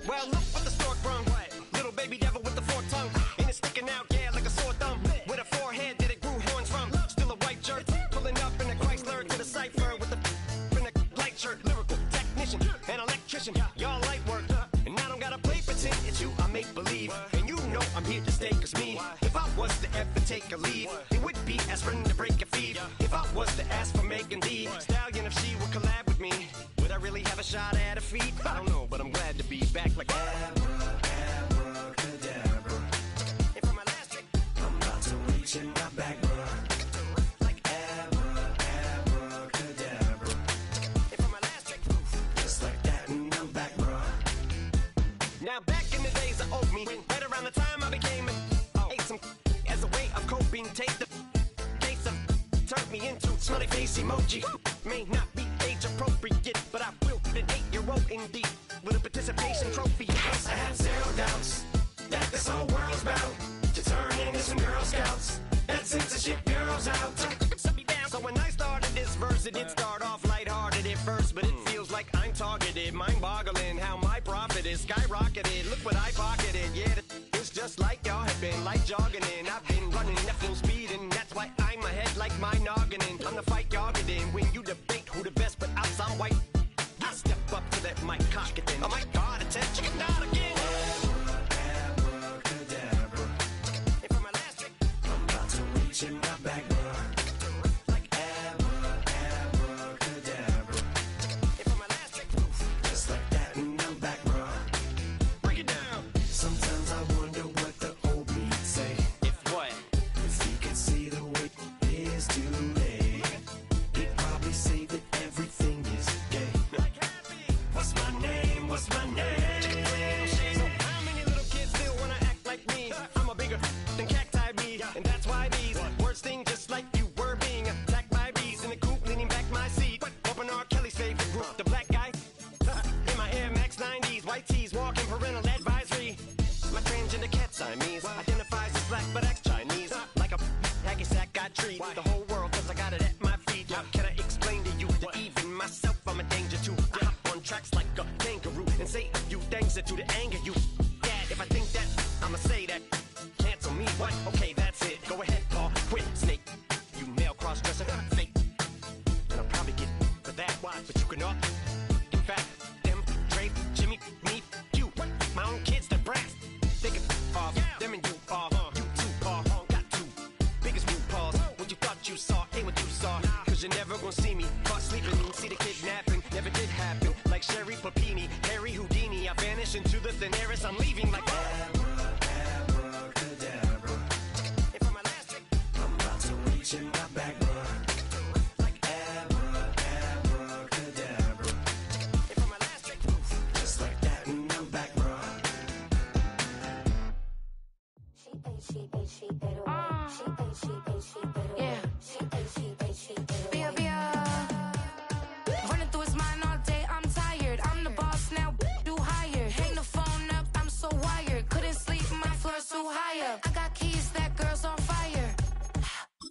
Well, look what the stork brung. Little baby devil with the forked tongue. And it's sticking out, yeah, like a sore thumb. With a forehead that it grew horns from. Still a white jerk. Pulling up in a Chrysler to the cipher with the in a light shirt. Lyrical technician, an electrician. Y'all light work. And I don't gotta play pretend. It's you I make believe. And you know I'm here to stay, cause me. If I was to ever take a leave, it would be aspirin to break a feed. If I was to ask for Megan D Stallion, if she would collab with me, would I really have a shot at a feat? I don't know, but I'm glad to be back like abracadabra. And for my last trick, I'm about to reach in my back, bruh. Like abracadabra. And for my last trick, just like that, and I'm back, bruh. Now back in the days of old me, right around the time I became ate some as a way of coping. Take the case of turned me into smiley face emoji. May not be age appropriate, but I will be an 8-year-old indeed with a participation trophy. I have zero doubts that this whole world's bound to turn into some Girl Scouts and censorship girls out. So when I started this verse, it did start off lighthearted at first, but it feels like I'm targeted, mind-boggling how my profit is skyrocketed. Look what I pocketed, yeah, it's just like y'all have been, like jogging in. I've been running at full speed, and that's why I'm ahead like my nogginin'. I'm the fight y'all get in when you debate who the best, but I'm some white. I step up to that mic, cock it then. Oh my God, attention, not again. Abracadabra. And for my last trick, I'm about to reach in my back, bruh. The whole world, cause I got it at my feet. How can I explain to you that even myself I'm a danger to? I hop on tracks like a kangaroo and say a few things that do to anger you. Dad, if I think that, I'ma say that. Cancel me, what? Okay, that's it. Go ahead, Paul, quit, snake. You male cross-dresser, fake. And I'll probably get for that, why? But you can all, in fact, them, Dre, Jimmy, me, you. My own kids, the brass. They can off, them and you off. You too, Paul, got two biggest root paws. What you thought you saw ain't what you saw. Cause you're never gonna see me caught sleeping. See the kidnapping, never did happen. Like Sherry Papini, Harry Houdini. I vanish into the thin air as I'm leaving like abracadabra. And for my last trick, I'm about to reach in my back, bruh. Like abracadabra. And for my last trick, just like that, and I'm back, bruh. Running through his mind all day, I'm tired. I'm the boss now, do higher. Hang the phone up, I'm so wired. Couldn't sleep, my floor's too high up. I got keys, that girl's on fire.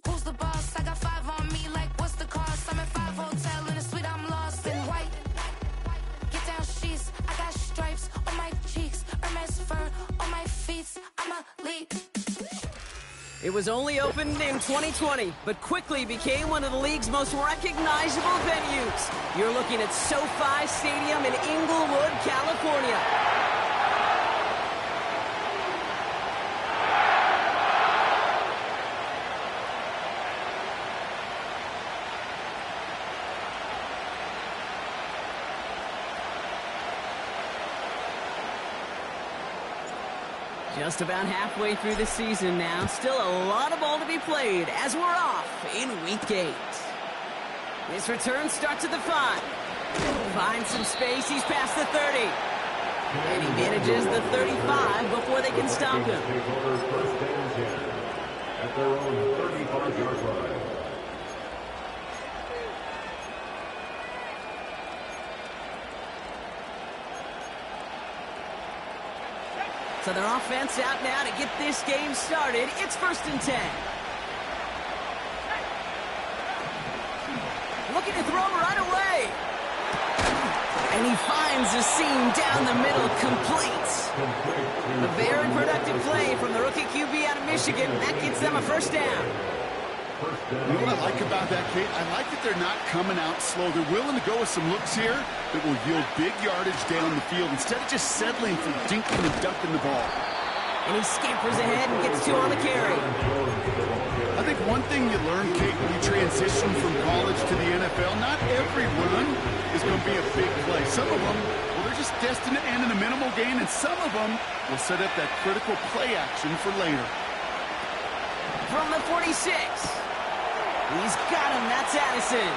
Who's the boss? I got 5 on me, like what's the cost? I'm at 5 hotel in a suite, I'm lost in white. Get down sheets, I got stripes on my cheeks. Hermes fur on my feet, I'm a leak. It was only opened in 2020, but quickly became one of the league's most recognizable venues. You're looking at SoFi Stadium in Inglewood, California. Just about halfway through the season now. Still a lot of ball to be played as we're off in week 8. This return starts at the 5. Finds some space. He's past the 30. And he manages the 35 before they can stop him. At their own 35-yard line. So their offense out now to get this game started. It's 1st and 10. Looking to throw right away. And he finds a seam down the middle, complete. Michigan. That gets them a first down. You know what I like about that, Kate? I like that they're not coming out slow. They're willing to go with some looks here that will yield big yardage down the field instead of just settling for dinking and dunking the ball. And he scampers ahead and gets 2 on the carry. I think one thing you learn, Kate, when you transition from college to the NFL, not every run is going to be a big play. Some of them, well, they're just destined to end in a minimal gain, and some of them will set up that critical play action for later. From the 46. He's got him. That's Addison.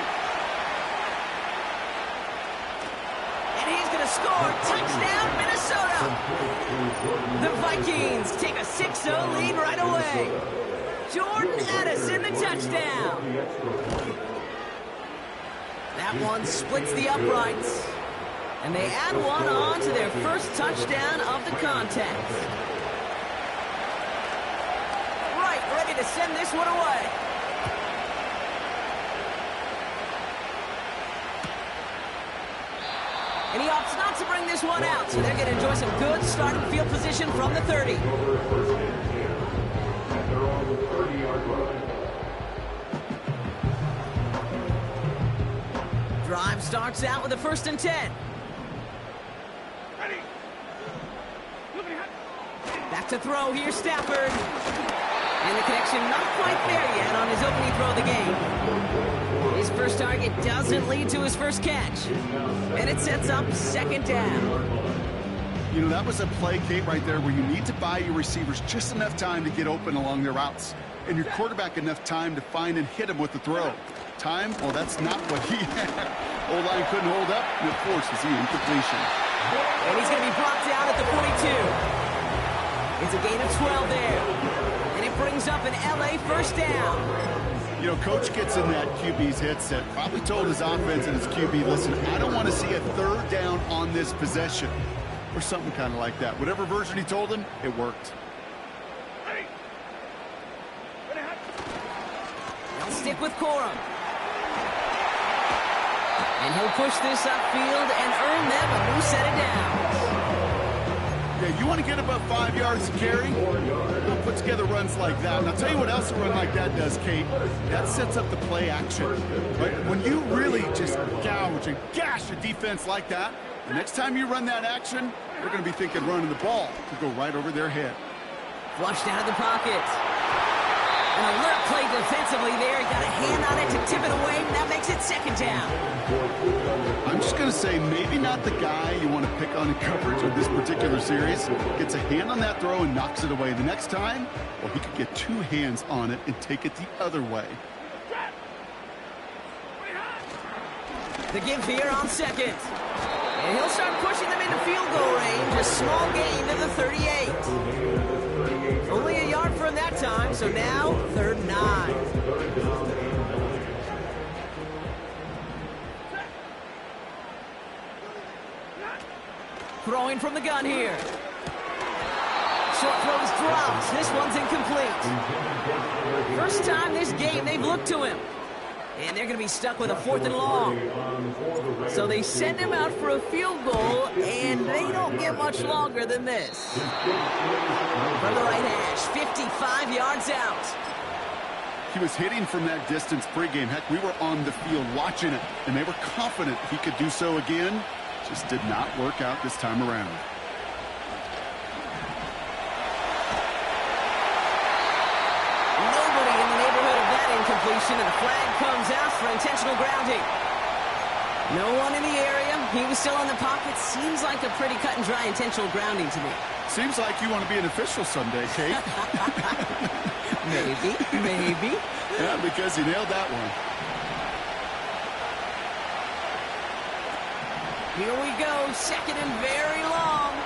And he's going to score. Touchdown, Minnesota. The Vikings take a 6-0 lead right away. Jordan Addison, the touchdown. That one splits the uprights. And they add one on to their first touchdown of the contest. Right, ready to send this one away. And he opts not to bring this one out, so they're going to enjoy some good starting field position from the 30. They're on the 30-yard line. Drive starts out with a 1st and 10. Back to throw, here's Stafford. And the connection not quite there yet on his opening throw of the game. His first target doesn't lead to his first catch. And it sets up 2nd down. You know, that was a play, Kate, right there where you need to buy your receivers just enough time to get open along their routes. And your quarterback enough time to find and hit him with the throw. Time? Well, that's not what he had. O-line couldn't hold up, and it forces the incompletion. And he's going to be brought down at the 42. It's a gain of 12 there. And it brings up an LA first down. You know, Coach gets in that QB's headset, probably told his offense and his QB, listen, I don't want to see a 3rd down on this possession. Or something kind of like that. Whatever version he told him, it worked. They'll stick with Corum. And he'll push this upfield and earn them a new set of downs. Yeah, you want to get about 5 yards to carry? We'll put together runs like that. And I'll tell you what else a run like that does, Kate. That sets up the play action. Right? When you really just gouge and gash a defense like that, the next time you run that action, they're going to be thinking running the ball to go right over their head. Flushed out of the pocket. An alert play defensively there. He got a hand on it to tip it away, and that makes it 2nd down. I'm just going to say maybe not the guy you want to pick on in coverage with this particular series. Gets a hand on that throw and knocks it away. The next time, well, he could get 2 hands on it and take it the other way. The give here on 2nd. And he'll start pushing them into field goal range. A small gain to the 38. Only a yard from that time, so now 3rd and 9. Throwing from the gun here. Short throws dropped. This one's incomplete. First time this game they've looked to him. And they're going to be stuck with a 4th and long. So they send him out for a field goal, and they don't get much longer than this. From the right hash, 55 yards out. He was hitting from that distance pregame. Heck, we were on the field watching it, and they were confident he could do so again. Just did not work out this time around. Nobody in the neighborhood of that incompletion, and a flag comes out for intentional grounding. No one in the area. He was still in the pocket. Seems like a pretty cut and dry intentional grounding to me. Seems like you want to be an official someday, Kate. Maybe. Yeah, because you nailed that one. Here we go, 2nd and very long.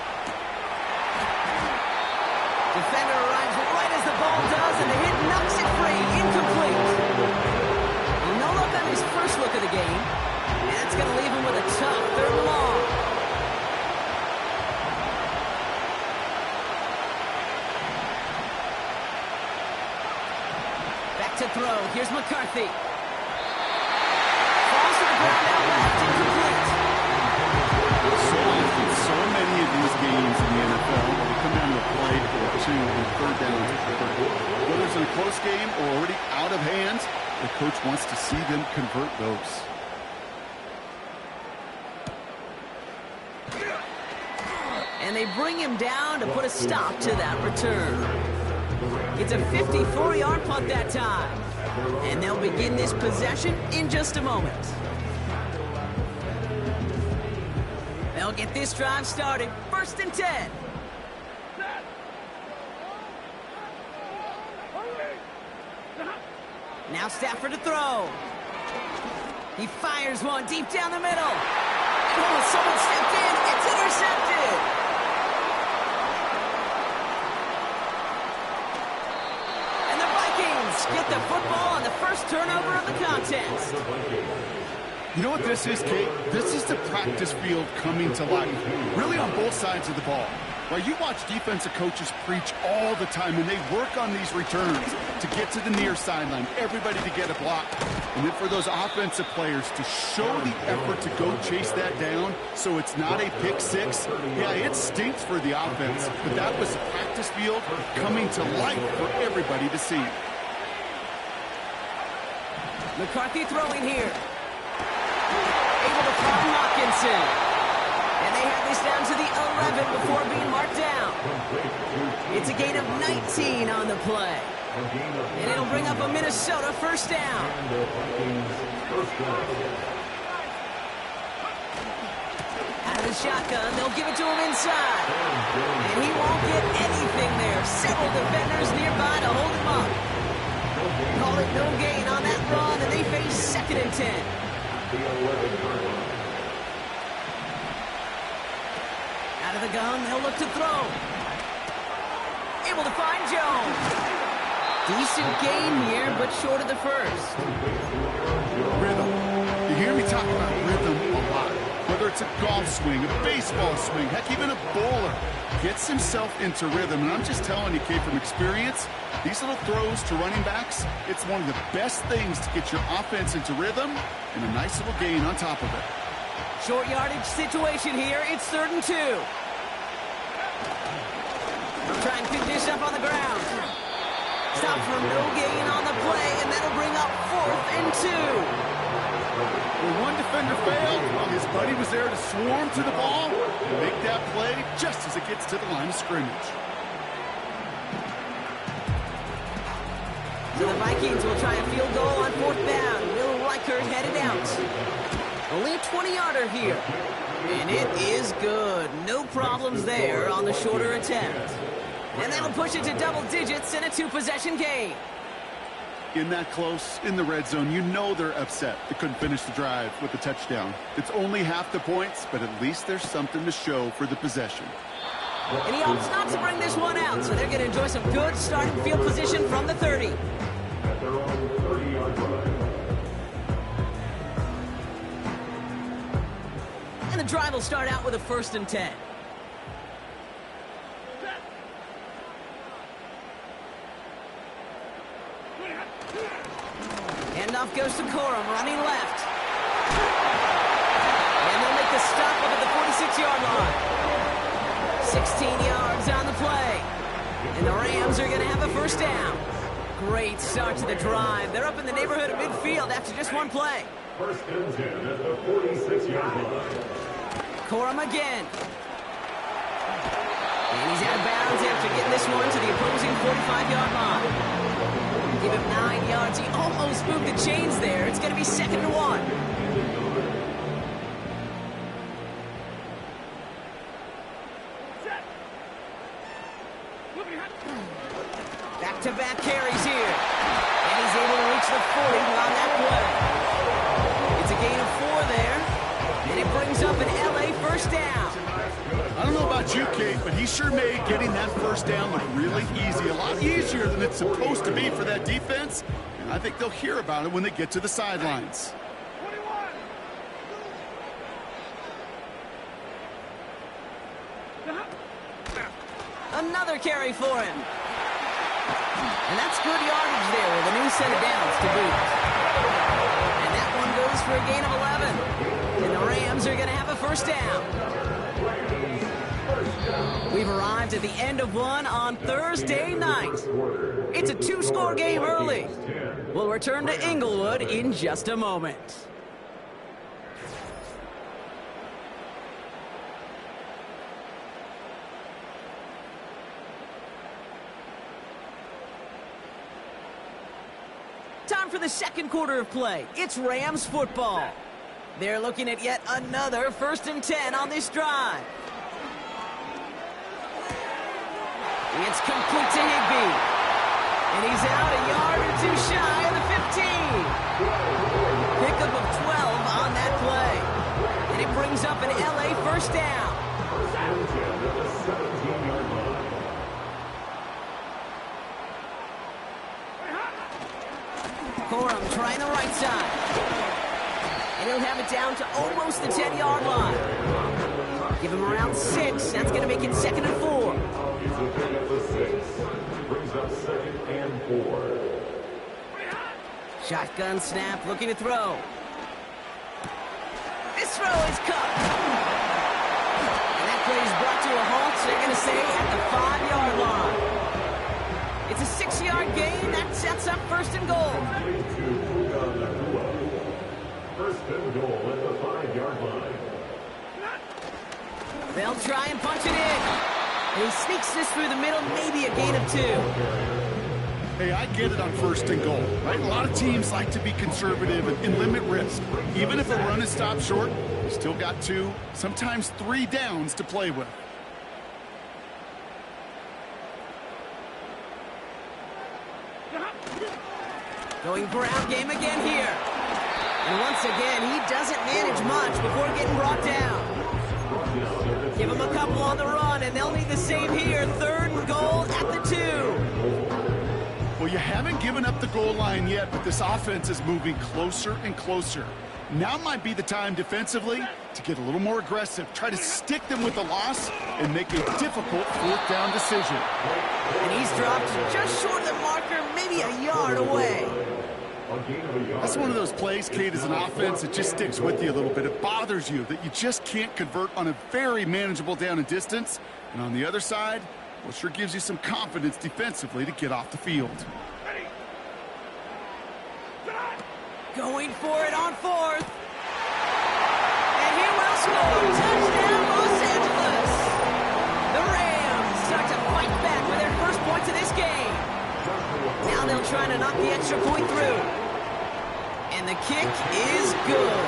Defender arrives right as the ball does, and the hit knocks it free. Incomplete. No look on his first look of the game. That's going to leave him with a tough 3rd and long. Back to throw. Here's McCarthy. Falls to the ground out left. Incomplete. So often, so many of these games in the NFL, when they come down to a play or 2 and 3rd down, the coach wants to see them convert those. And they bring him down to put a stop to that return. It's a 54-yard punt that time. And they'll begin this possession in just a moment. They'll get this drive started. 1st and 10. Now Stafford to throw. He fires one deep down the middle. Oh, someone stepped in. It's intercepted. Get the football on the first turnover of the contest. You know what this is, Kate? This is the practice field coming to life, really on both sides of the ball. Right, you watch defensive coaches preach all the time, and they work on these returns to get to the near sideline, everybody to get a block. And then for those offensive players to show the effort to go chase that down so it's not a pick six. Yeah, it stinks for the offense, but that was the practice field coming to life for everybody to see. McCarthy throwing here. Able to find Hawkinson. And they have this down to the 11 before being marked down. It's a gain of 19 on the play. And it'll bring up a Minnesota first down. Out of the shotgun, they'll give it to him inside. And he won't get anything there. Several defenders nearby to hold him up. Call it no gain on that run, and they face 2nd and 10. Out of the gun, they'll look to throw. Able to find Jones. Decent gain here, but short of the first. Rhythm. You hear me talk about rhythm a lot. Whether it's a golf swing, a baseball swing, heck, even a bowler gets himself into rhythm. And I'm just telling you, Kate, from experience, these little throws to running backs, it's one of the best things to get your offense into rhythm and a nice little gain on top of it. Short yardage situation here. It's 3rd and 2. Try and pick this up on the ground. Stop for no gain on the play, and that'll bring up 4th and 2. When one defender failed, his buddy was there to swarm to the ball and make that play just as it gets to the line of scrimmage. So the Vikings will try a field goal on 4th down. Will Reichert headed out. Only a 20-yarder here. And it is good. No problems there on the shorter attempt. And that'll push it to double digits in a 2-possession game. In that close, in the red zone, you know they're upset they couldn't finish the drive with the touchdown. It's only half the points, but at least there's something to show for the possession. And he opts not to bring this one out, so they're going to enjoy some good starting field position from the 30. At their own 30-yard line. And the drive will start out with a 1st and 10. Handoff goes to Corum, running left. And they'll make the stop up at the 46-yard line. 16 yards on the play. And the Rams are going to have a first down. Great start to the drive. They're up in the neighborhood of midfield after just one play. 1st and 10 at the 46-yard line. Corum again. And he's out of bounds after getting this one to the opposing 45-yard line. Give him 9 yards. He almost moved the chains there. It's going to be 2nd and 1. Back-to-back carries here. And he's able to reach the 40 on that play. It's a gain of 4 there. And it brings up an LA first down. I don't know about you, Kate, but he sure made getting that first down look really easy. A lot easier than it's supposed to be for that defense. And I think they'll hear about it when they get to the sidelines. Another carry for him. And that's good yardage there with a new set of downs to boot. And that one goes for a gain of 11. And the Rams are going to have a first down. We've arrived at the end of one on Thursday night. It's a two-score game early. We'll return to Inglewood in just a moment. Time for the second quarter of play. It's Rams football. They're looking at yet another 1st and 10 on this drive. It's complete to Higbee. And he's out a yard or two shy of the 15. Pickup of 12 on that play. And it brings up an LA first down. Corum trying the right side. And he'll have it down to almost the 10-yard line. Give him around 6. That's going to make it 2nd and 4. He's a pick up the 6. Brings up 2nd and 4. Shotgun snap, looking to throw. This throw is cut. And that play is brought to a halt, so they're going to stay at the 5-yard line. It's a 6-yard gain. That sets up 1st and goal. 1st and goal at the 5-yard line. They'll try and punch it in. And he sneaks this through the middle, maybe a gain of 2. Hey, I get it on 1st and goal, right? A lot of teams like to be conservative and limit risk. Even if a run is stopped short, you still got 2, sometimes 3 downs to play with. Going ground game again here. And once again, he doesn't manage much before getting brought down. Give him a couple on the run, and they'll need the same here. 3rd and goal at the 2. Well, you haven't given up the goal line yet, but this offense is moving closer and closer. Now might be the time defensively to get a little more aggressive. Try to stick them with the loss and make a difficult 4th down decision. And he's dropped just short of the marker, maybe a yard away. That's one of those plays, Kate, as an offense, it just sticks with you a little bit. It bothers you that you just can't convert on a very manageable down and distance. And on the other side, well, sure gives you some confidence defensively to get off the field. Going for it on 4th. And he will score. Touchdown, Los Angeles. The Rams start to fight back with their first points of this game. Now they'll try to knock the extra point through. And the kick is good.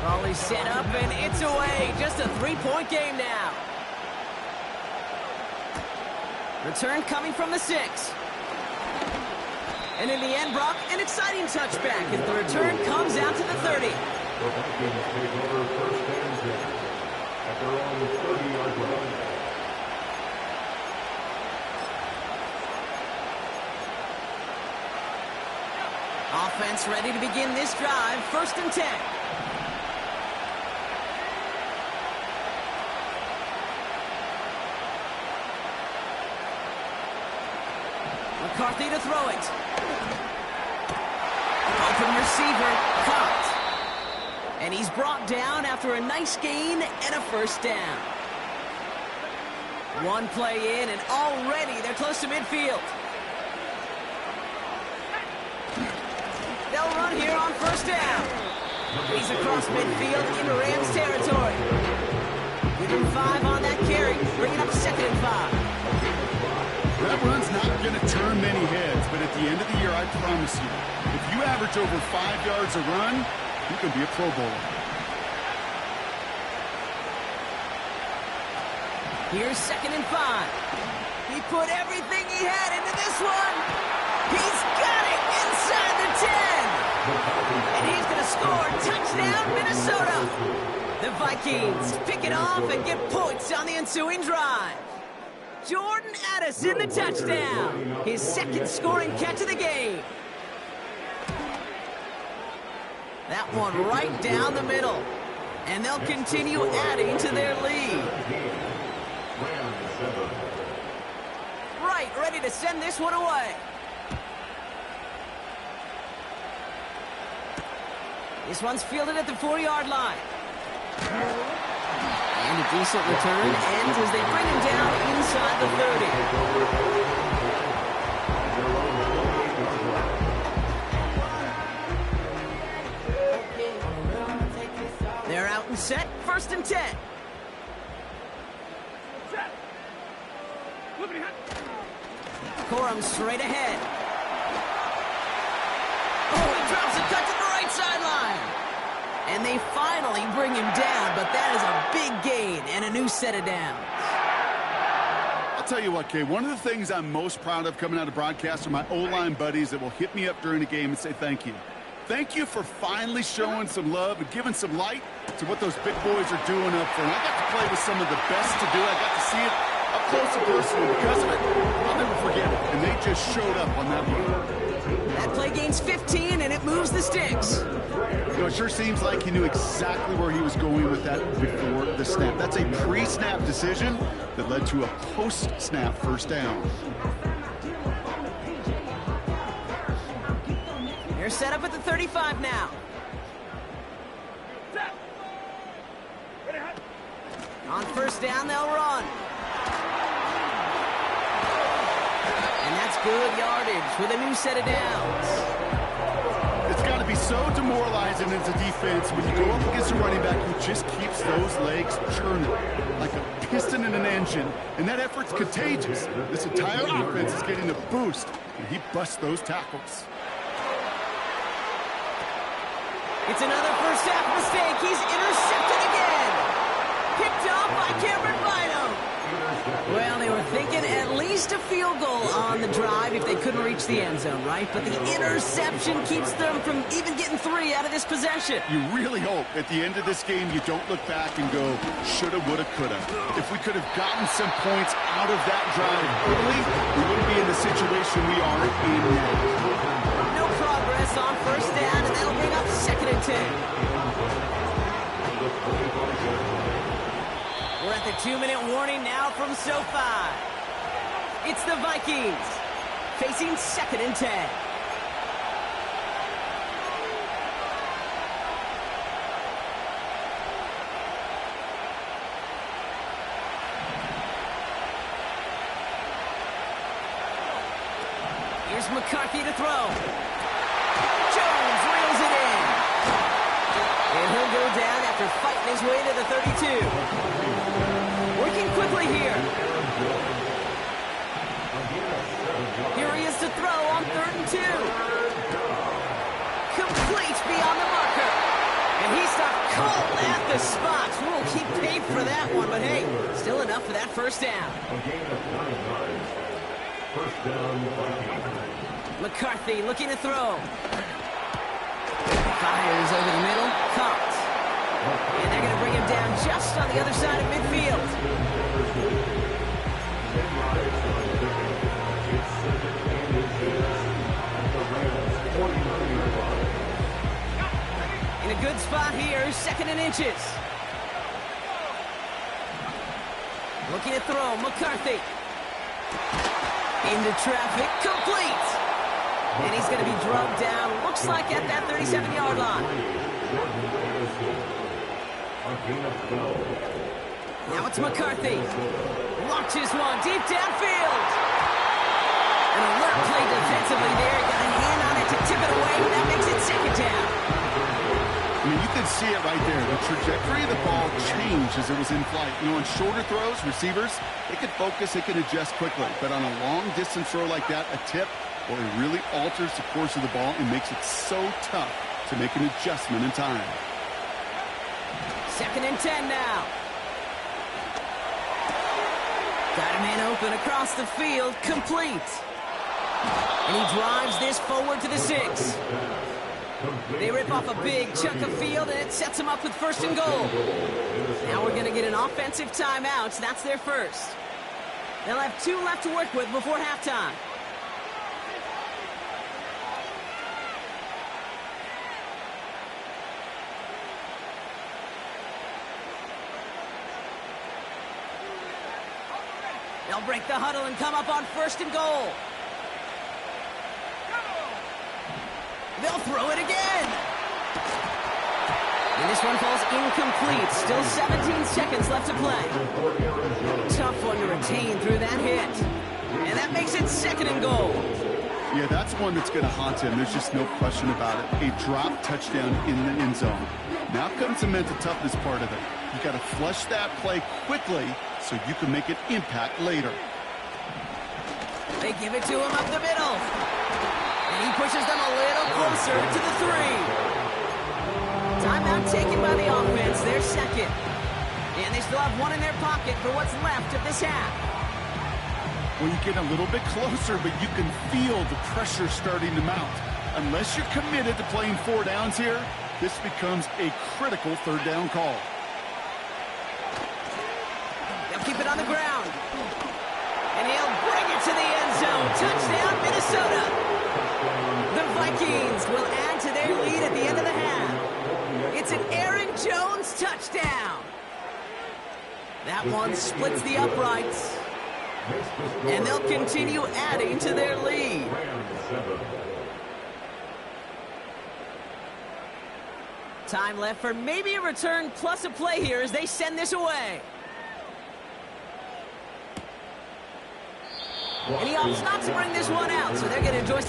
Volley set up, and it's away. Just a 3-point game now. Return coming from the 6. And in the end, Brock, an exciting touchback as the return comes out to the 30. The Vikings take over 1st and 10 at their own 30-yard line. Offense ready to begin this drive. 1st and 10. McCarthy to throw it. Open receiver, caught. And he's brought down after a nice gain and a 1st down. One play in, and already they're close to midfield. They'll run here on 1st down. He's across midfield into Rams territory. Give him 5 on that carry, bringing up 2nd and 5. That run's not going to turn many heads, but at the end of the year, I promise you, if you average over 5 yards a run, you can be a Pro Bowler. Here's 2nd and 5. He put everything he had into this one. He's got it inside the 10. And he's going to score. Touchdown, Minnesota. The Vikings pick it off and get points on the ensuing drive. Jordan Addison, the touchdown. His 2nd scoring catch of the game. That one right down the middle. And they'll continue adding to their lead. Right, ready to send this one away. This one's fielded at the 4-yard line. And a decent return ends as they bring him down inside the 30. They're out and set, 1st and 10. Corum straight ahead. Oh, he drops a cut to the right sideline. And they finally bring him down, but that is a big gain and a new set of downs. I'll tell you what, Kay, one of the things I'm most proud of coming out of broadcast are my O-line buddies that will hit me up during the game and say thank you. Thank you for finally showing some love and giving some light to what those big boys are doing up front. I got to play with some of the best to do it. I got to see it up close and personal. Because of it, I'll never forget it. And they just showed up on that one. That play gains 15, and it moves the sticks. You know, it sure seems like he knew exactly where he was going with that before the snap. That's a pre-snap decision that led to a post-snap first down. They're set up at the 35 now. On first down, they'll run. And that's good yardage with a new set of downs. It's got to be so demoralizing as a defense when you go up against a running back who just keeps those legs churning like a piston in an engine, and that effort's contagious. This entire offense is getting a boost, and he busts those tackles. It's another first half mistake. He's intercepted again. Picked off by Cameron Bynum. Well, they were thinking at least a field goal on the drive if they couldn't reach the end zone, right? But the interception keeps them from even getting 3 out of this possession. You really hope at the end of this game you don't look back and go, shoulda, woulda, coulda. If we could have gotten some points out of that drive early, we wouldn't be in the situation we are in now. No progress on first down, and that'll bring up 2nd and 10. We're at the 2-minute warning now from SoFi. It's the Vikings facing 2nd and 10. Here's McCarthy to throw. Jones reels it in. And he'll go down after fighting his way to the 32. Working quickly here. Here he is to throw on 3rd and 2. Complete beyond the marker. And he stopped cold at the spot. We'll keep paid for that one, but hey, still enough for that first down. McCarthy looking to throw. Fires over the middle. Caught. And they're going to bring him down just on the other side of midfield. In a good spot here, 2nd and inches. Looking to throw, McCarthy. Into traffic, complete. And he's going to be drugged down, looks like at that 37-yard line. Now it's McCarthy. Launches one deep downfield. An alert play defensively there. Got a hand on it to tip it away. That makes it 2nd down. I mean, you can see it right there. The trajectory of the ball changed as it was in flight. You know, on shorter throws, receivers, they can focus, they can adjust quickly. But on a long-distance throw like that, a tip, well, it really alters the course of the ball and makes it so tough to make an adjustment in time. 2nd and 10 now. Got a man open across the field, complete. And he drives this forward to the 6. They rip off a big chunk of field, and it sets them up with 1st and goal. Now we're going to get an offensive timeout. That's their first. They'll have 2 left to work with before halftime. They'll break the huddle and come up on 1st and goal. They'll throw it again. And this one falls incomplete. Still 17 seconds left to play. Tough one to retain through that hit. And that makes it 2nd and goal. Yeah, that's one that's going to haunt him. There's just no question about it. A drop touchdown in the end zone. Now comes the mental toughness part of it. You got to flush that play quickly so you can make an impact later. They give it to him up the middle. And he pushes them a little closer to the 3. Timeout taken by the offense, their 2nd. And they still have one in their pocket for what's left of this half. Well, you get a little bit closer, but you can feel the pressure starting to mount. Unless you're committed to playing 4 downs here, this becomes a critical 3rd down call. They'll keep it on the ground. And he'll bring it to the end zone. Touchdown, Minnesota. The Vikings will add to their lead at the end of the half. It's an Aaron Jones touchdown. That one splits the uprights. And they'll continue adding to their lead. Time left for maybe a return plus a play here as they send this away. And he opts not to bring this one out, so they're going to enjoy...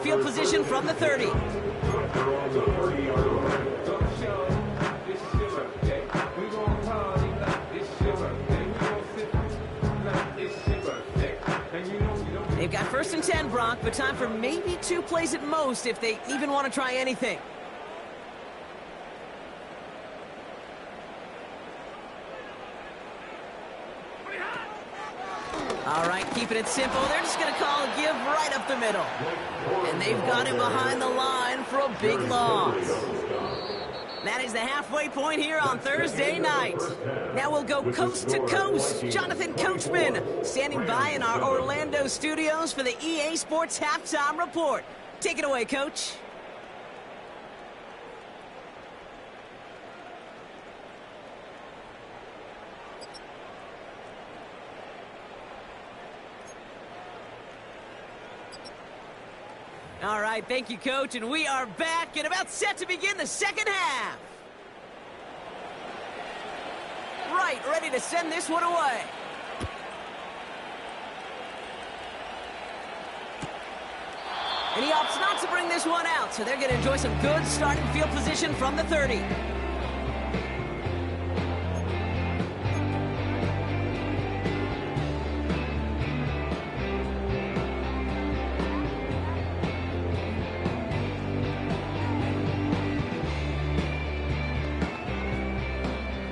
Field position from the 30. They've got 1st and 10, Brock, but time for maybe 2 plays at most if they even want to try anything. All right, keeping it simple. They're just going to call a give right up the middle. And they've got him behind the line for a big loss. That is the halfway point here on Thursday night. Now we'll go coast to coast. Jonathan Coachman standing by in our Orlando studios for the EA Sports Halftime Report. Take it away, Coach. All right, thank you, Coach, and we are back and about set to begin the 2nd half. Right, ready to send this one away. And he opts not to bring this one out, so they're going to enjoy some good starting field position from the 30.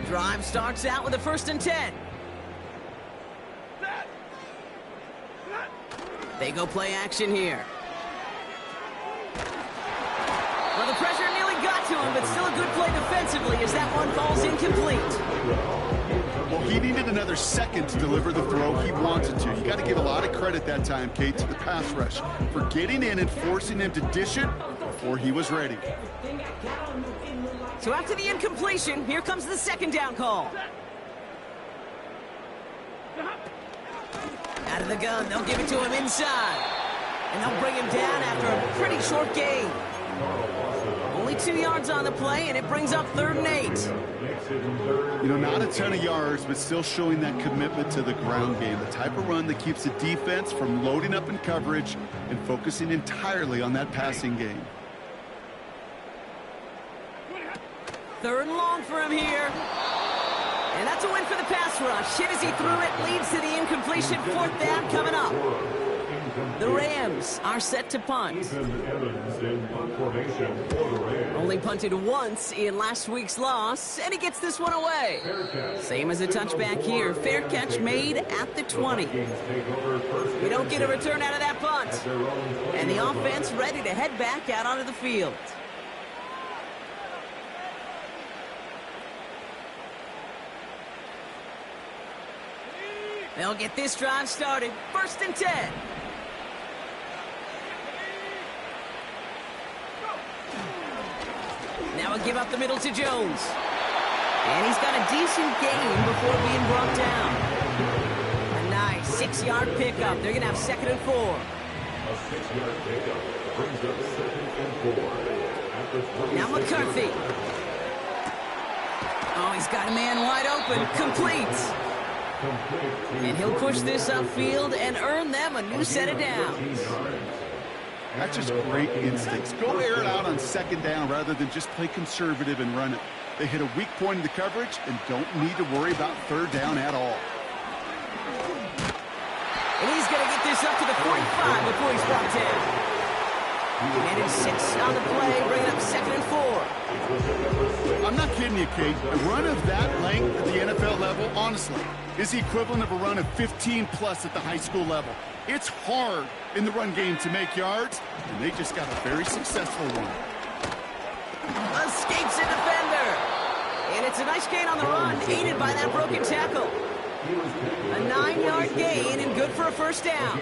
Drive starts out with a 1st and 10. They go play action here. Well, the pressure nearly got to him, but still a good play defensively as that one falls incomplete. Well, he needed another 2nd to deliver the throw he wanted to. You got to give a lot of credit that time, Kate, to the pass rush for getting in and forcing him to dish it before he was ready. So after the incompletion, here comes the 2nd down call. Out of the gun, they'll give it to him inside. And they'll bring him down after a pretty short gain. Only 2 yards on the play, and it brings up 3rd and 8. You know, not a ton of yards, but still showing that commitment to the ground game. The type of run that keeps the defense from loading up in coverage and focusing entirely on that passing game. 3rd and long for him here. And that's a win for the pass rush. Hit as he threw it, leads to the incompletion. 4th down coming up. The Rams are set to punt. Only punted once in last week's loss, and he gets this one away. Same as a touchback here. Fair catch made at the 20. We don't get a return out of that punt. And the offense ready to head back out onto the field. They'll get this drive started. 1st and 10. Now a They'll give up the middle to Jones. And he's got a decent gain before being brought down. A nice 6-yard pickup. They're going to have 2nd and 4. A 6-yard pickup brings up 2nd and 4. Now McCarthy. Oh, he's got a man wide open. Complete. And he'll push this upfield and earn them a new set of downs. That's just great instincts. Go air it out on 2nd down rather than just play conservative and run it. They hit a weak point in the coverage and don't need to worry about 3rd down at all. And he's going to get this up to the 45 before he's brought down. And it's 6 on the play, bringing up 2nd and 4. I'm not kidding you, Kate. A run of that length at the NFL level, honestly, is the equivalent of a run of 15-plus at the high school level. It's hard in the run game to make yards, and they just got a very successful one. Escapes a defender. And it's a nice gain on the run, aided by that broken tackle. A 9-yard gain and good for a 1st down.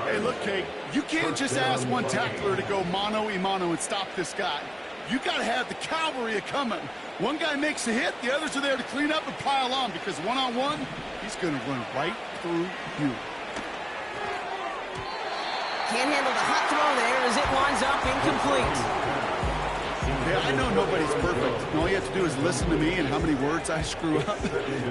Hey, look, Kate, you can't just ask one tackler to go mano-a-mano and stop this guy. You got to have the cavalry coming. One guy makes a hit, the others are there to clean up and pile on because one-on-one, he's going to run right through you. Can't handle the hot throw there as it winds up incomplete. Yeah, I know nobody's perfect. And all you have to do is listen to me and how many words I screw up.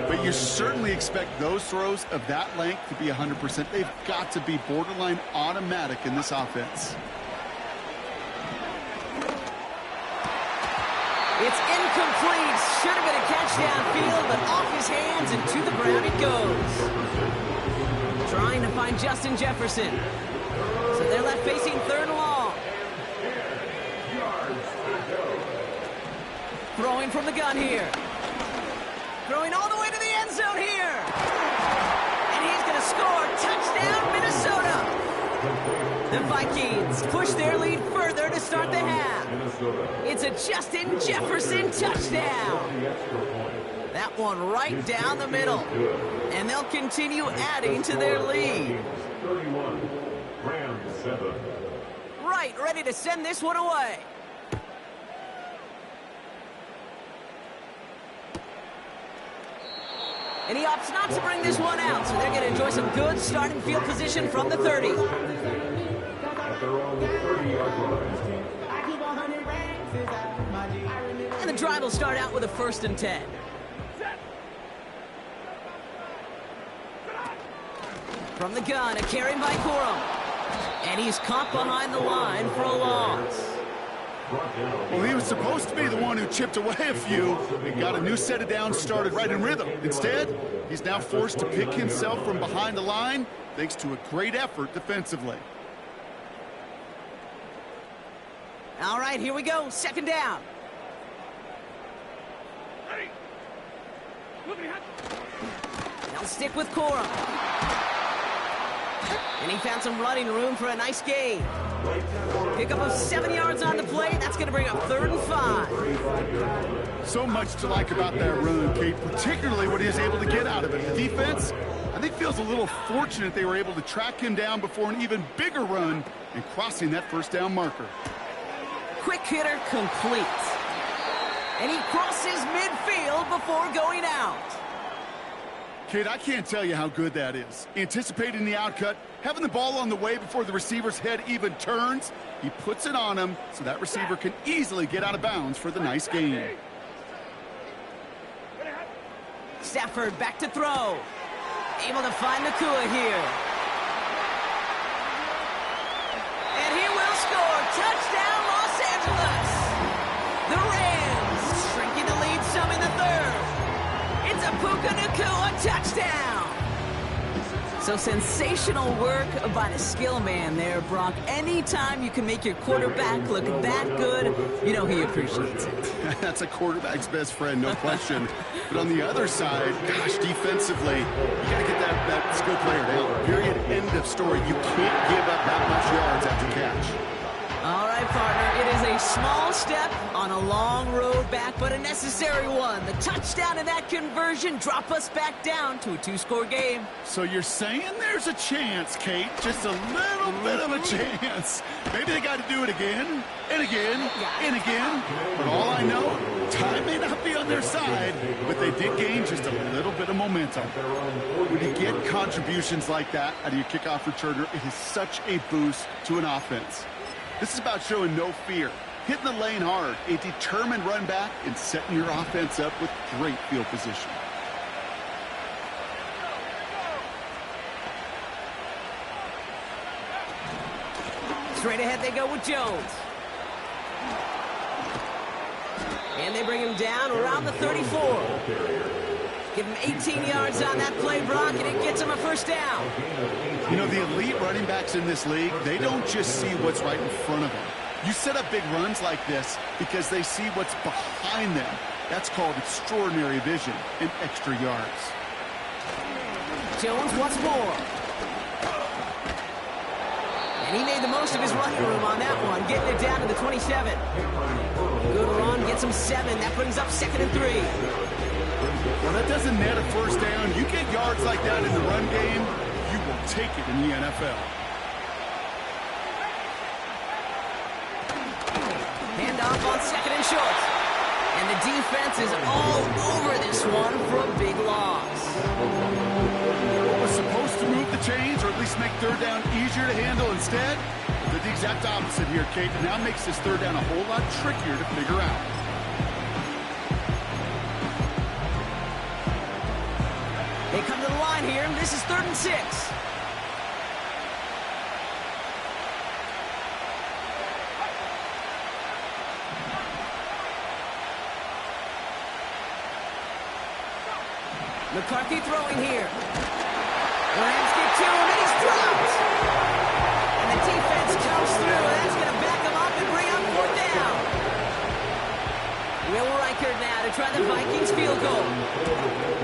But you certainly expect those throws of that length to be 100%. They've got to be borderline automatic in this offense. It's incomplete. Should have been a catch downfield, but off his hands and to the ground it goes. Trying to find Justin Jefferson. So they're left facing 3rd and long. Throwing from the gun here. Throwing all the way to the end zone here. And he's going to score. Touchdown, Minnesota. The Vikings push their lead further to start the half. It's a Justin Jefferson touchdown. That one right down the middle. And they'll continue adding to their lead. 31, Rams 7. Right, ready to send this one away. And he opts not to bring this one out, so they're going to enjoy some good starting field position from the 30. At their own 30-yard line. And the drive will start out with a 1st and 10. From the gun, a carry by Corum. And he's caught behind the line for a loss. Well, he was supposed to be the one who chipped away a few and got a new set of downs started right in rhythm. Instead, he's now forced to pick himself from behind the line thanks to a great effort defensively. All right, here we go. 2nd down. They'll stick with Corum. And he found some running room for a nice gain. Pickup of 7 yards on the play. That's going to bring up 3rd and 5. So much to like about that run, Kate, particularly what he was able to get out of it. The defense, I think, feels a little fortunate they were able to track him down before an even bigger run and crossing that 1st down marker. Quick hitter complete. And he crosses midfield before going out. Kate, I can't tell you how good that is. Anticipating the outcut, having the ball on the way before the receiver's head even turns, he puts it on him so that receiver can easily get out of bounds for the nice gain. Stafford back to throw. Able to find Nakua here. And he will score. Touchdown, Los Angeles. The Rams shrinking the lead some in the 3rd. It's a Puka Nakua touchdown. So sensational work by the skill man there, Brock. Anytime you can make your quarterback look that good, you know he appreciates it. That's a quarterback's best friend, no question. But on the other side, gosh, defensively, you got to get that skill player down. Period. End of story. You can't give up that much yards after catch. All right, partner. It is a A small step on a long road back, but a necessary one. The touchdown and that conversion drop us back down to a 2-score game. So you're saying there's a chance, Kate? Just a little bit of a chance. Maybe they got to do it again, and again, and again. But all I know, time may not be on their side, but they did gain just a little bit of momentum. When you get contributions like that out of your kickoff returner, it is such a boost to an offense. This is about showing no fear, hitting the lane hard, a determined run back, and setting your offense up with great field position. Straight ahead they go with Jones. And they bring him down around the 34. Give him 18 yards on that play, Brock, and it gets him a first down. You know, the elite running backs in this league, they don't just see what's right in front of them. You set up big runs like this because they see what's behind them. That's called extraordinary vision and extra yards. Jones once more. And he made the most of his running room on that one, getting it down to the 27. Good run, gets him 7. That brings up 2nd and 3. Well, that doesn't net a first down. You get yards like that in the run game, you will take it in the NFL. Handoff on 2nd and short. And the defense is all over this one for a big loss. Was supposed to move the chains or at least make third down easier to handle instead. Did the exact opposite here, Kate, and now makes this third down a whole lot trickier to figure out. They come to the line here, and this is 3rd and 6. McCarthy throwing here. Rams get to him, and he's dropped. And the defense comes through, and that's going to back him up and bring up 4th down. Will Reichert now to try the Vikings field goal.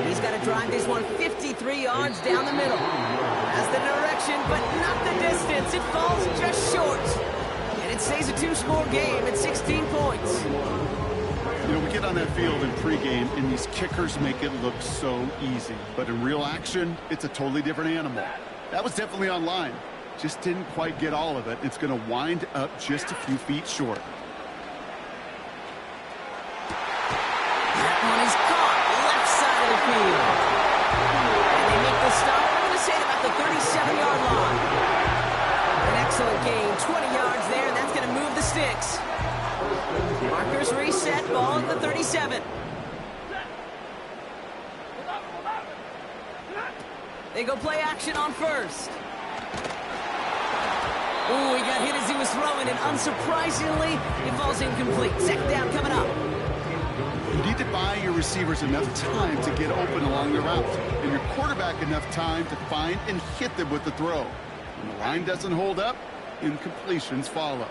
He's got to drive this one 53 yards down the middle. That's the direction, but not the distance. It falls just short. And it stays a 2-score game at 16 points. You know, we get on that field in pregame, and these kickers make it look so easy. But in real action, it's a totally different animal. That was definitely on line. Just didn't quite get all of it. It's going to wind up just a few feet short. That one is caught left side of the field. And they make the stop, I'm going to say, about the 37-yard line. An excellent gain, 20 yards there, and that's going to move the sticks. Markers reset, ball at the 37. They go play action on first. Ooh, he got hit as he was throwing, and unsurprisingly, it falls incomplete. 2nd down coming up. You need to buy your receivers enough time to get open along the route, and your quarterback enough time to find and hit them with the throw. When the line doesn't hold up, incompletions follow.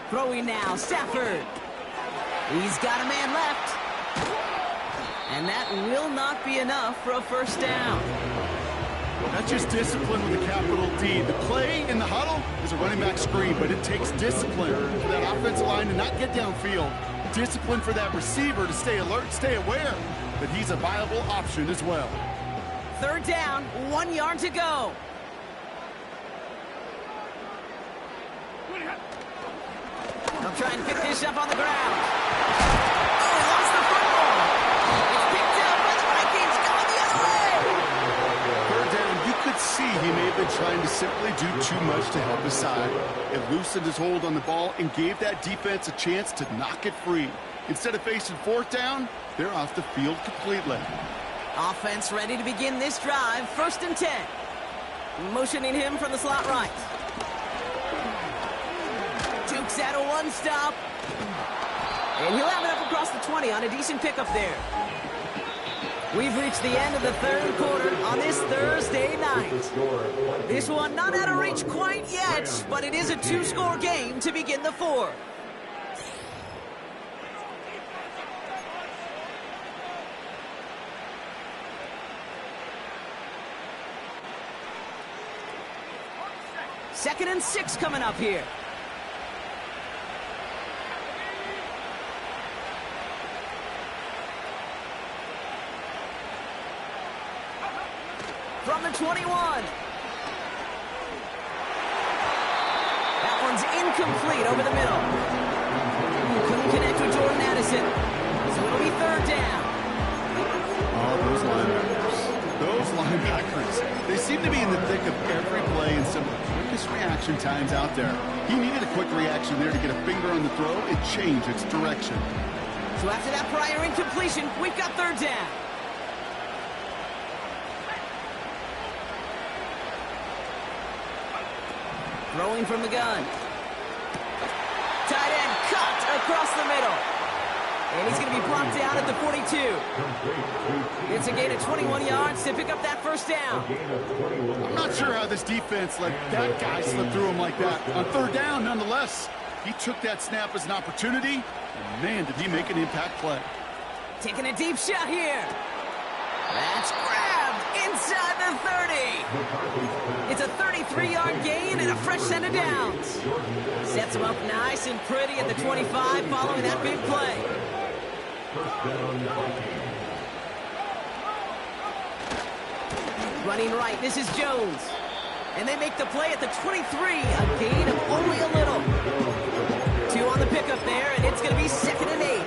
Throwing now, Stafford. He's got a man left. And that will not be enough for a first down. That's just discipline with a capital D. The play in the huddle is a running back screen, but it takes discipline for that offensive line to not get downfield. Discipline for that receiver to stay alert, stay aware that he's a viable option as well. 3rd down, 1 yard to go. They'll try and pick this up on the ground. Oh, he lost the football. It's picked up by the Vikings going the other way. 3rd down, you could see he may have been trying to simply do too much to help his side. It loosened his hold on the ball and gave that defense a chance to knock it free. Instead of facing 4th down, they're off the field completely. Offense ready to begin this drive. 1st and 10. Motioning him from the slot right. Jukes out a one-stop. And he'll have it up across the 20 on a decent pickup there. We've reached the end of the 3rd quarter on this Thursday night. This one not out of reach quite yet, but it is a 2-score game to begin the 4th. 2nd and 6 coming up here. From the 21. That one's incomplete over the middle. Couldn't connect with Jordan Addison. So it'll be 3rd down. Oh, those linebackers. Those linebackers. They seem to be in the thick of every play and some of the quickest reaction times out there. He needed a quick reaction there to get a finger on the throw and change its direction. So after that prior incompletion, we've got 3rd down. Throwing from the gun. Tight end cut across the middle. And he's going to be brought down at the 42. It's a gain of 21 yards to pick up that 1st down. I'm not sure how this defense let that guy slip through him like that. On 3rd down, nonetheless, he took that snap as an opportunity, and man, did he make an impact play. Taking a deep shot here. That's grabbed inside the 30. It's a 33-yard gain and a fresh set of downs. Sets him up nice and pretty at the 25 following that big play. Running right, this is Jones. And they make the play at the 23, a gain of only a little. 2 on the pickup there, and it's going to be 2nd and 8.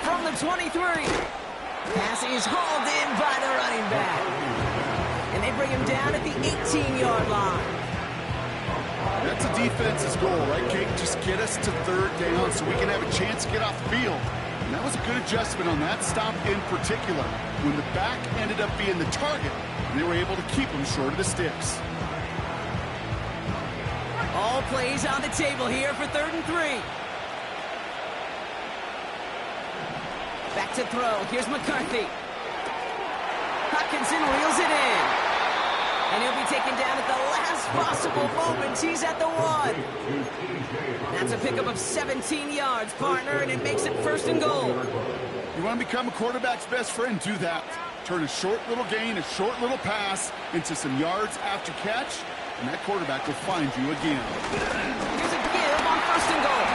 From the 23. Pass is hauled in by the running back. And they bring him down at the 18-yard line. That's a defense's goal, right, Kate? Just get us to 3rd down so we can have a chance to get off the field. And that was a good adjustment on that stop in particular. When the back ended up being the target, they were able to keep him short of the sticks. All plays on the table here for 3rd and 3. Back to throw. Here's McCarthy. Hutchinson reels it in. And he'll be taken down at the last possible moment. He's at the 1. That's a pickup of 17 yards, partner, and it makes it 1st and goal. You want to become a quarterback's best friend? Do that. Turn a short little gain, a short little pass into some yards after catch, and that quarterback will find you again. Here's a give on 1st and goal.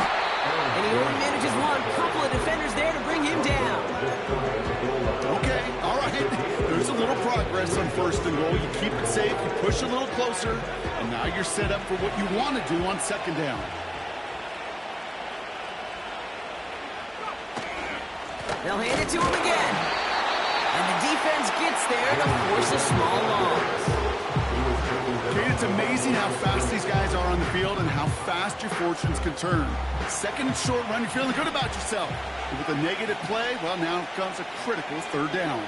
And he only manages one. Couple of defenders there to bring him down. Okay, all right. There's a little progress on 1st and goal. You keep it safe, you push a little closer, and now you're set up for what you want to do on 2nd down. They'll hand it to him again. And the defense gets there to force a small loss. Kate, it's amazing how fast these guys are on the field and how fast your fortunes can turn. 2nd and short run, you're feeling good about yourself. And with a negative play, well, now comes a critical 3rd down.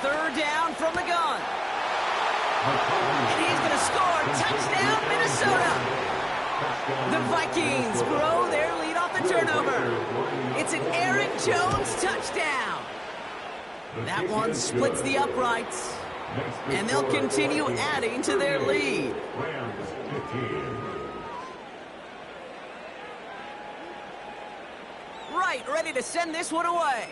3rd down from the gun. And he's going to score. Touchdown, Minnesota. The Vikings grow their lead off the turnover. It's an Aaron Jones touchdown. That one splits the uprights. And they'll continue adding to their lead. Right, ready to send this one away.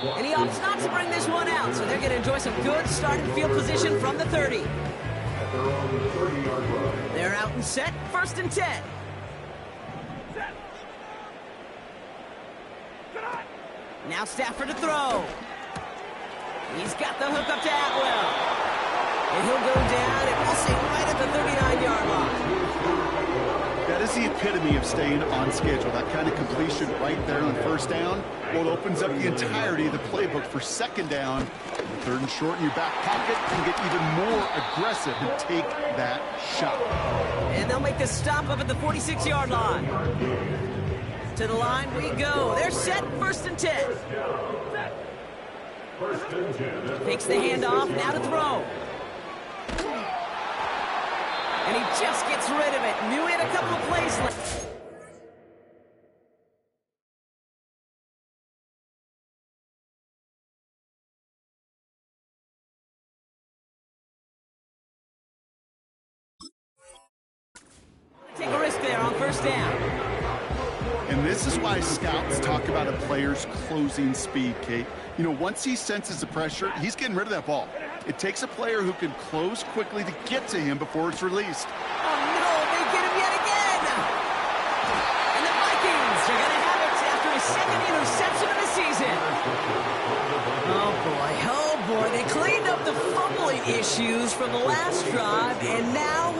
And he opts not to bring this one out, so they're going to enjoy some good starting field position from the 30. They're out and set, 1st and 10. Now Stafford to throw. He's got the hook up to Atwell. And he'll go down, and we'll see right at the 39-yard line. That is the epitome of staying on schedule. That kind of completion right there on 1st down. Well, it opens up the entirety of the playbook for 2nd down. 3rd and short in your back pocket and get even more aggressive and take that shot. And they'll make the stop up at the 46-yard line. To the line we go. They're set, 1st and 10. Takes the handoff, now to throw. And he just gets rid of it. Knew he had a couple of plays left. Take a risk there. there on first down. And this is why scouts talk about a player's closing speed, Kate. You know, once he senses the pressure, he's getting rid of that ball. It takes a player who can close quickly to get to him before it's released. Oh, no, they get him yet again. And the Vikings are going to have it after a second interception of the season. Oh, boy, they cleaned up the fumbling issues from the last drive, and now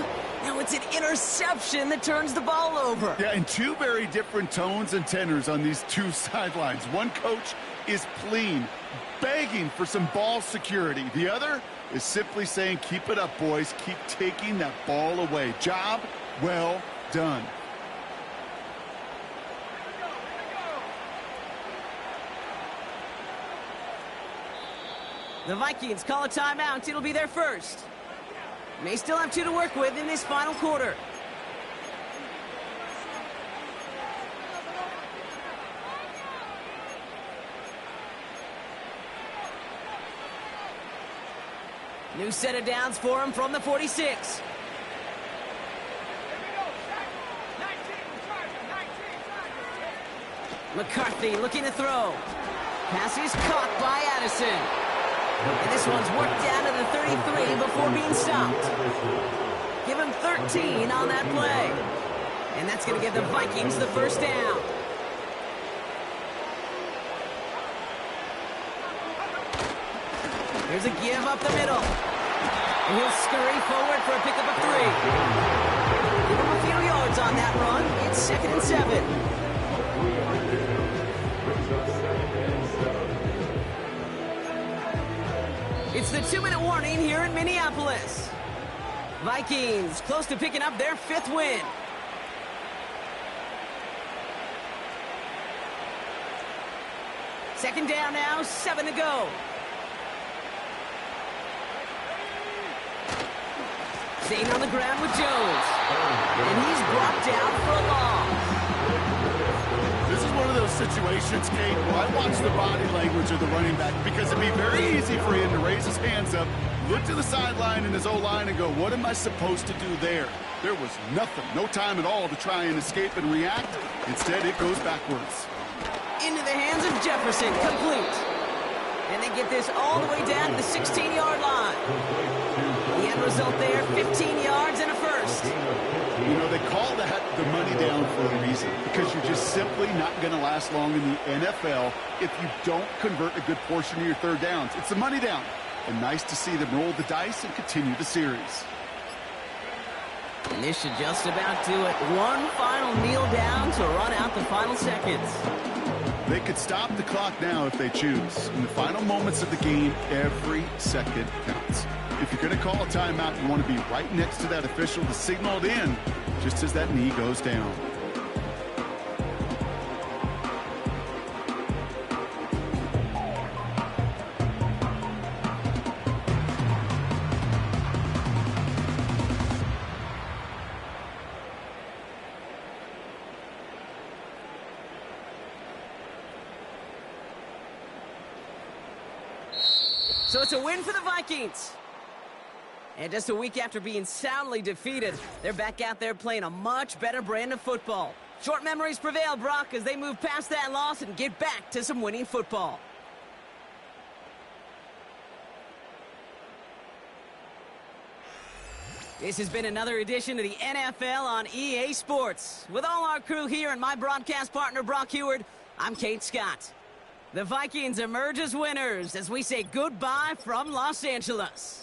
it's an interception that turns the ball over. Yeah, and two very different tones and tenors on these two sidelines. One coach is pleading, begging for some ball security. The other is simply saying, keep it up, boys. Keep taking that ball away. Job well done. The Vikings call a timeout. It'll be their first. May still have 2 to work with in this final quarter. New set of downs for him from the 46. McCarthy looking to throw. Pass is caught by Addison. And this one's worked down to the 33 before being stopped. Give him 13 on that play. And that's going to give the Vikings the first down. Here's a give up the middle. And he'll scurry forward for a pickup of 3. Give him a few yards on that run. It's 2nd and 7. It's the 2-minute warning here in Minneapolis. Vikings close to picking up their 5th win. Second down now, 7 to go. Staying on the ground with Jones. And he's brought down for a loss. This is one of those situations, Kate, where I watch the body language of the running back because it'd be very easy for him to raise his hands up, look to the sideline in his O-line and go, what am I supposed to do there? There was nothing, no time at all to try and escape and react. Instead, it goes backwards. Into the hands of Jefferson, complete. And they get this all the way down to the 16-yard line. The end result there, 15 yards and a first. You know, they call that the money down for a reason, because you're just simply not going to last long in the NFL if you don't convert a good portion of your third downs. It's the money down. And nice to see them roll the dice and continue the series. And this should just about do it. One final kneel down to run out the final seconds. They could stop the clock now if they choose. In the final moments of the game, every second counts. If you're going to call a timeout, you want to be right next to that official to signal it in just as that knee goes down. So it's a win for the Vikings. And just a week after being soundly defeated, they're back out there playing a much better brand of football. Short memories prevail, Brock, as they move past that loss and get back to some winning football. This has been another edition of the NFL on EA Sports. With all our crew here and my broadcast partner, Brock Heward, I'm Kate Scott. The Vikings emerge as winners as we say goodbye from Los Angeles.